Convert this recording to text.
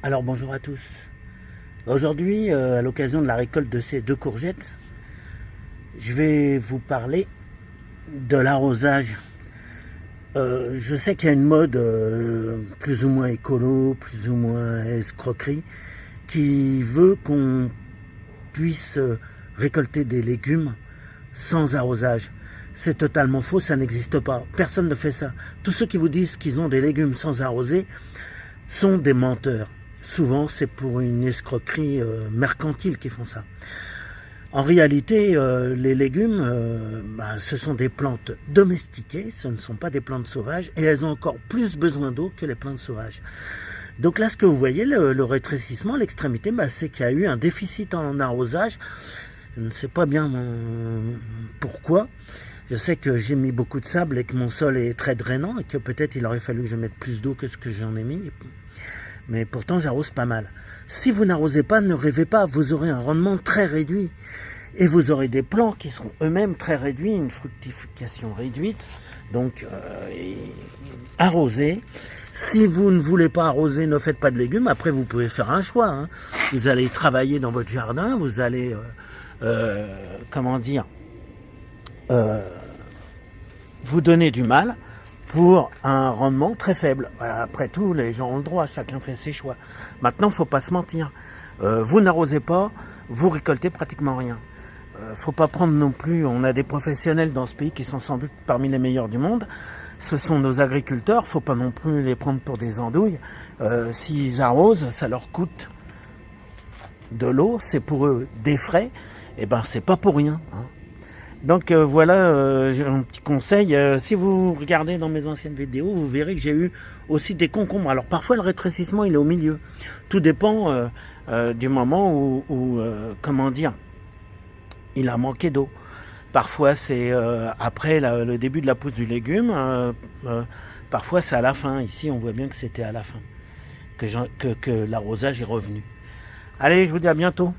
Alors bonjour à tous. Aujourd'hui, à l'occasion de la récolte de ces 2 courgettes, je vais vous parler de l'arrosage. Je sais qu'il y a une mode plus ou moins écolo, plus ou moins escroquerie, qui veut qu'on puisse récolter des légumes sans arrosage. C'est totalement faux, ça n'existe pas. Personne ne fait ça. Tous ceux qui vous disent qu'ils ont des légumes sans arroser sont des menteurs. Souvent, c'est pour une escroquerie mercantile qu'ils font ça. En réalité, les légumes, ce sont des plantes domestiquées, ce ne sont pas des plantes sauvages, et elles ont encore plus besoin d'eau que les plantes sauvages. Donc là, ce que vous voyez, le rétrécissement, l'extrémité, c'est qu'il y a eu un déficit en arrosage. Je ne sais pas bien pourquoi. Je sais que j'ai mis beaucoup de sable et que mon sol est très drainant, et que peut-être il aurait fallu que je mette plus d'eau que ce que j'en ai mis. Mais pourtant j'arrose pas mal. Si vous n'arrosez pas, ne rêvez pas, vous aurez un rendement très réduit. Et vous aurez des plants qui seront eux-mêmes très réduits, une fructification réduite. Donc arrosez. Si vous ne voulez pas arroser, ne faites pas de légumes. Après, vous pouvez faire un choix, hein. Vous allez travailler dans votre jardin, vous allez, vous donner du mal pour un rendement très faible. Après tout, les gens ont le droit, chacun fait ses choix. Maintenant, il ne faut pas se mentir. Vous n'arrosez pas, vous récoltez pratiquement rien. Faut pas prendre non plus, on a des professionnels dans ce pays qui sont sans doute parmi les meilleurs du monde. Ce sont nos agriculteurs, faut pas non plus les prendre pour des andouilles. S'ils arrosent, ça leur coûte de l'eau, c'est pour eux des frais, et c'est pas pour rien, hein. Donc voilà, j'ai un petit conseil. Si vous regardez dans mes anciennes vidéos, vous verrez que j'ai eu aussi des concombres. Alors parfois le rétrécissement il est au milieu. Tout dépend du moment où il a manqué d'eau. Parfois c'est après le début de la pousse du légume. Parfois c'est à la fin. Ici on voit bien que c'était à la fin que l'arrosage est revenu. Allez, je vous dis à bientôt.